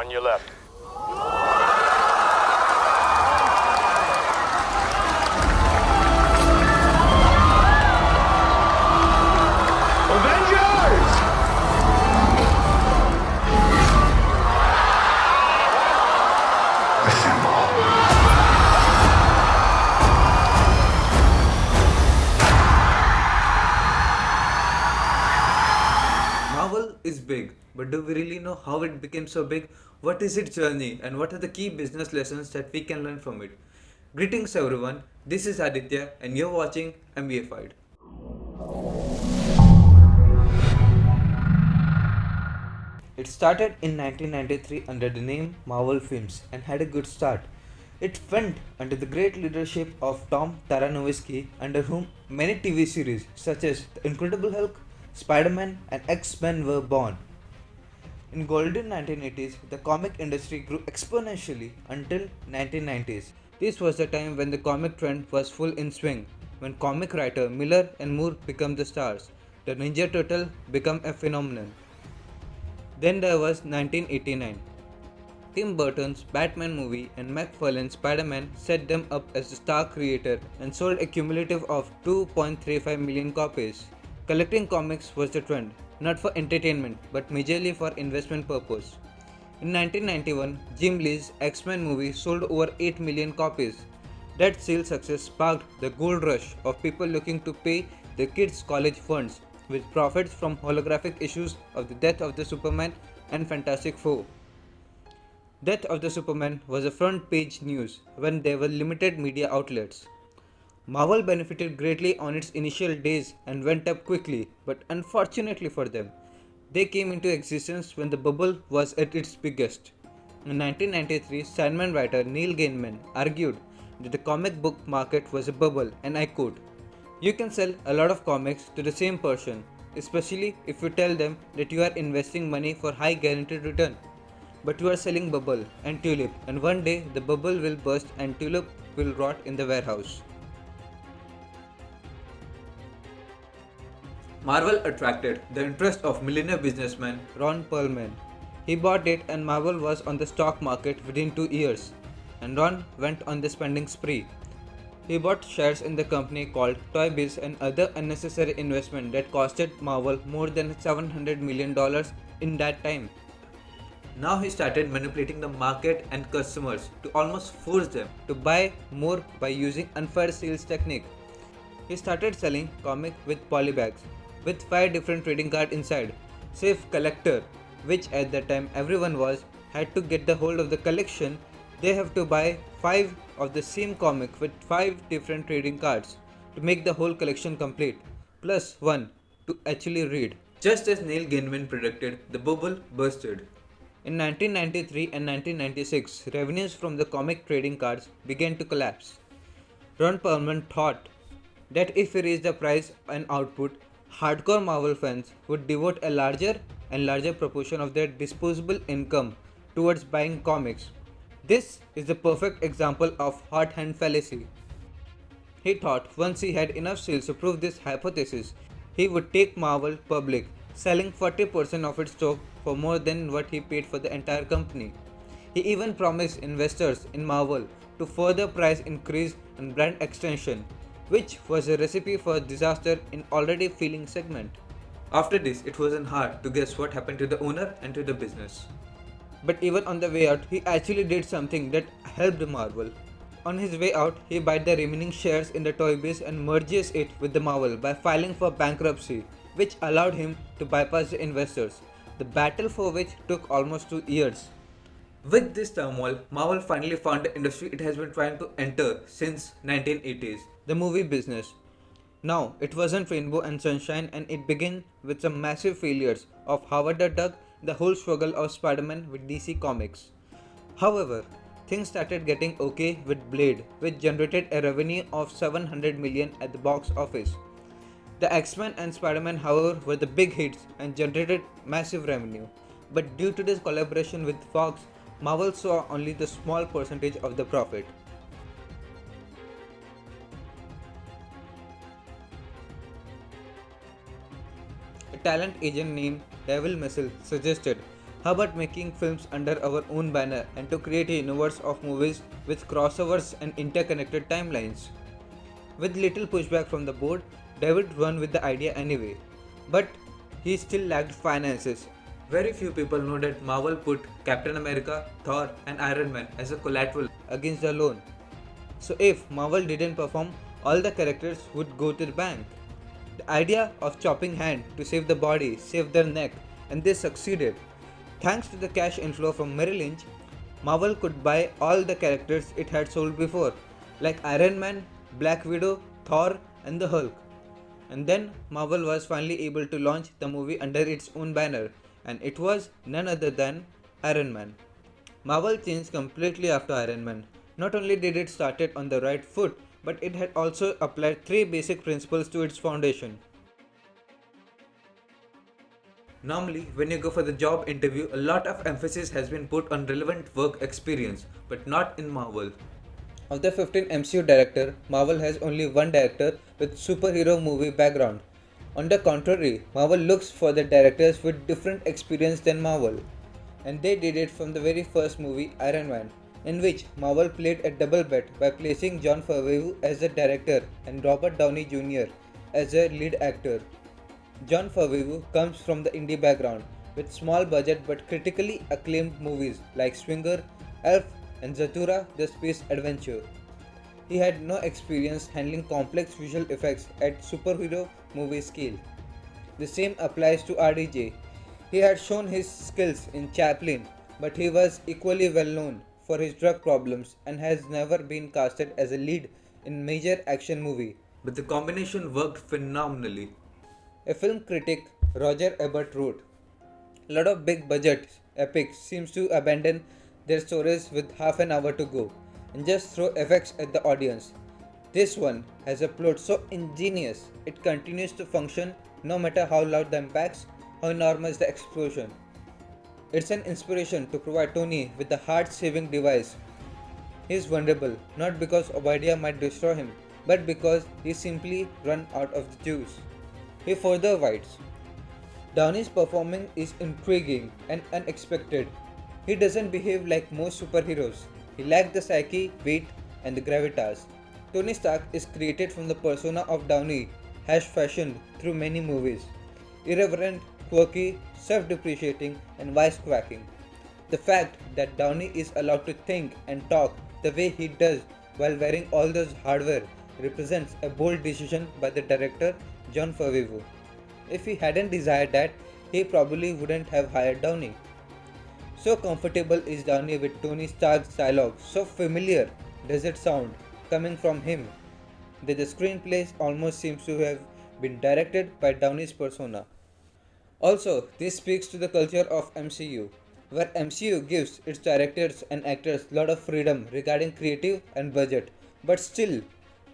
on your left. Avengers! Marvel is big, but do we really know how it became so big? What is its journey, and what are the key business lessons that we can learn from it? Greetings everyone, this is Aditya, and you're watching MBAfied. It started in 1993 under the name Marvel Films and had a good start. It went under the great leadership of Tom Taranowiski, under whom many TV series such as The Incredible Hulk, Spider-Man, and X-Men were born. In golden 1980s, the comic industry grew exponentially until 1990s. This was the time when the comic trend was full in swing, when comic writer Miller and Moore became the stars. The Ninja Turtle became a phenomenon. Then there was 1989. Tim Burton's Batman movie and McFarlane's Spider-Man set them up as the star creator and sold a cumulative of 2.35 million copies. Collecting comics was the trend, not for entertainment but majorly for investment purpose. In 1991, Jim Lee's X-Men movie sold over 8 million copies. That sales success sparked the gold rush of people looking to pay their kids' college funds with profits from holographic issues of The Death of the Superman and Fantastic Four. Death of the Superman was a front page news when there were limited media outlets. Marvel benefited greatly on its initial days and went up quickly, but unfortunately for them, they came into existence when the bubble was at its biggest. In 1993, Sandman writer Neil Gaiman argued that the comic book market was a bubble, and I quote, "You can sell a lot of comics to the same person, especially if you tell them that you are investing money for high guaranteed return. But you are selling bubble and tulip, and one day the bubble will burst and tulip will rot in the warehouse." Marvel attracted the interest of millionaire businessman Ron Perlman. He bought it and Marvel was on the stock market within 2 years, and Ron went on the spending spree. He bought shares in the company called Toy Biz and other unnecessary investment that costed Marvel more than $700 million in that time. Now he started manipulating the market and customers to almost force them to buy more by using unfair sales technique. He started selling comic with polybags with 5 different trading cards inside. Safe collector, which at that time everyone was, had to get the hold of the collection. They have to buy 5 of the same comic with 5 different trading cards to make the whole collection complete, plus 1 to actually read. Just as Neil Gaiman predicted, the bubble bursted. In 1993 and 1996, revenues from the comic trading cards began to collapse. Ron Perlman thought that if he raised the price and output, hardcore Marvel fans would devote a larger and larger proportion of their disposable income towards buying comics. This is the perfect example of hot hand fallacy. He thought once he had enough sales to prove this hypothesis, he would take Marvel public, selling 40% of its stock for more than what he paid for the entire company. He even promised investors in Marvel to further price increase and brand extension, which was a recipe for disaster in already failing segment. After this, it wasn't hard to guess what happened to the owner and to the business. But even on the way out, he actually did something that helped Marvel. On his way out, he bought the remaining shares in the Toy Biz and merges it with the Marvel by filing for bankruptcy, which allowed him to bypass the investors, the battle for which took almost 2 years. With this turmoil, Marvel finally found the industry it has been trying to enter since 1980s, the movie business. Now, it wasn't rainbow and sunshine, and it began with some massive failures of Howard the Duck, the whole struggle of Spider-Man with DC Comics. However, things started getting okay with Blade, which generated a revenue of 700 million at the box office. The X-Men and Spider-Man, however, were the big hits and generated massive revenue. But due to this collaboration with Fox, Marvel saw only the small percentage of the profit. A talent agent named Devil Missile suggested How about making films under our own banner and to create a universe of movies with crossovers and interconnected timelines? With little pushback from the board, David ran with the idea anyway. But he still lacked finances. Very few people know that Marvel put Captain America, Thor, and Iron Man as a collateral against the loan. So if Marvel didn't perform, all the characters would go to the bank. The idea of chopping hand to save the body saved their neck, and they succeeded. Thanks to the cash inflow from Merrill Lynch, Marvel could buy all the characters it had sold before, like Iron Man, Black Widow, Thor, and the Hulk. And then Marvel was finally able to launch the movie under its own banner, and it was none other than Iron Man. Marvel changed completely after Iron Man. Not only did it start it on the right foot, but it had also applied three basic principles to its foundation. Normally, when you go for the job interview, a lot of emphasis has been put on relevant work experience, but not in Marvel. Of the 15 MCU directors, Marvel has only one director with superhero movie background. On the contrary, Marvel looks for the directors with different experience than Marvel. And they did it from the very first movie, Iron Man, in which Marvel played a double bet by placing John Favreau as the director and Robert Downey Jr. as a lead actor. John Favreau comes from the indie background with small budget but critically acclaimed movies like Swinger, Elf, and Zathura the Space Adventure. He had no experience handling complex visual effects at superhero movie scale. The same applies to RDJ. He had shown his skills in Chaplin, but he was equally well known for his drug problems and has never been casted as a lead in major action movie. But the combination worked phenomenally. A film critic, Roger Ebert, wrote, "A lot of big budget epics seems to abandon their stories with half an hour to go and just throw effects at the audience. This one has a plot so ingenious it continues to function no matter how loud the impacts, how enormous the explosion. It's an inspiration to provide Tony with the heart-saving device. He is vulnerable not because Obadiah might destroy him, but because he simply run out of the juice." He further writes, "Downey's performance is intriguing and unexpected. He doesn't behave like most superheroes. He lacks the psyche, weight, and the gravitas. Tony Stark is created from the persona of Downey has fashioned through many movies. Irreverent, quirky, self-depreciating, and wisecracking. The fact that Downey is allowed to think and talk the way he does while wearing all those hardware represents a bold decision by the director John Favreau. If he hadn't desired that, he probably wouldn't have hired Downey. So comfortable is Downey with Tony Stark's dialogue, so familiar does it sound coming from him, that the screenplay almost seems to have been directed by Downey's persona." Also, this speaks to the culture of MCU, where MCU gives its directors and actors a lot of freedom regarding creative and budget, but still,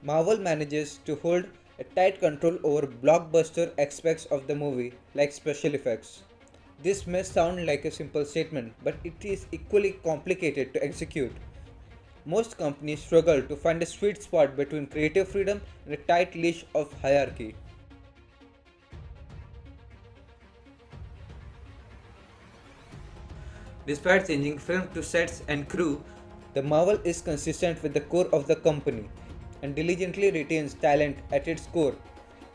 Marvel manages to hold a tight control over blockbuster aspects of the movie like special effects. This may sound like a simple statement, but it is equally complicated to execute. Most companies struggle to find a sweet spot between creative freedom and a tight leash of hierarchy. Despite changing film to sets and crew, the Marvel is consistent with the core of the company and diligently retains talent at its core.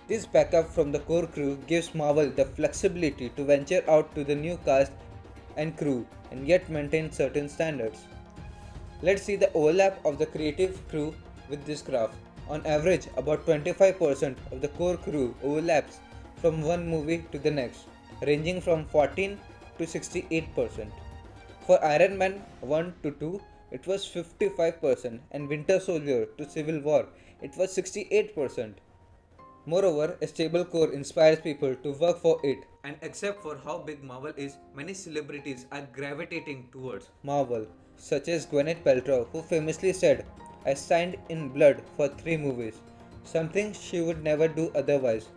This backup from the core crew gives Marvel the flexibility to venture out to the new cast and crew and yet maintain certain standards. Let's see the overlap of the creative crew with this graph. On average, about 25% of the core crew overlaps from one movie to the next, ranging from 14 to 68%. For Iron Man 1 to 2, it was 55%, and Winter Soldier to Civil War, it was 68%. Moreover, a stable core inspires people to work for it. And except for how big Marvel is, many celebrities are gravitating towards Marvel, such as Gwyneth Paltrow, who famously said, "I signed in blood for 3 movies, something she would never do otherwise."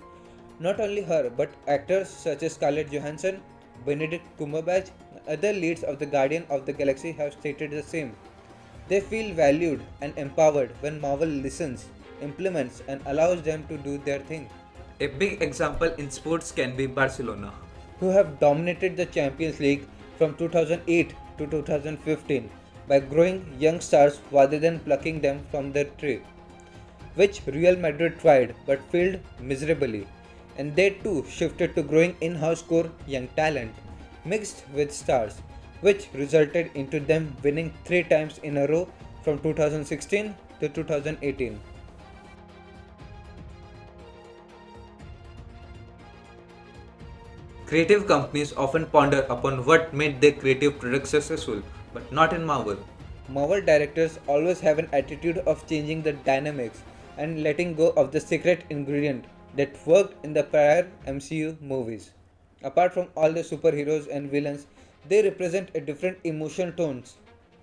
Not only her, but actors such as Scarlett Johansson, Benedict Cumberbatch, and other leads of the Guardian of the Galaxy have stated the same. They feel valued and empowered when Marvel listens, implements, and allows them to do their thing. A big example in sports can be Barcelona, who have dominated the Champions League from 2008 to 2015 by growing young stars rather than plucking them from the tree, which Real Madrid tried but failed miserably, and they too shifted to growing in-house core young talent mixed with stars, which resulted into them winning 3 times in a row from 2016 to 2018. Creative companies often ponder upon what made their creative products successful, but not in Marvel. Marvel directors always have an attitude of changing the dynamics and letting go of the secret ingredient that worked in the prior MCU movies. Apart from all the superheroes and villains, they represent a different emotion tones.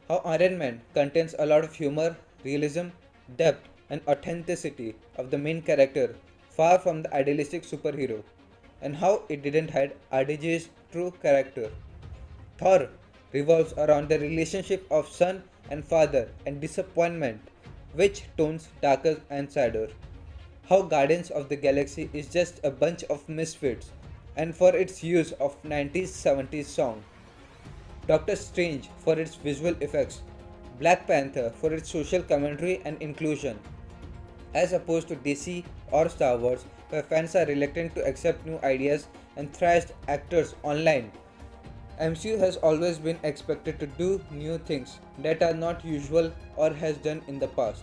How Iron Man contains a lot of humor, realism, depth, and authenticity of the main character, far from the idealistic superhero, and how it didn't hide RDJ's true character. Thor revolves around the relationship of son and father and disappointment, which tones darker and sadder. How Guardians of the Galaxy is just a bunch of misfits, and for its use of 90s 70s song. Doctor Strange for its visual effects, Black Panther for its social commentary and inclusion, as opposed to DC or Star Wars, where fans are reluctant to accept new ideas and thrashed actors online. MCU has always been expected to do new things that are not usual or has done in the past.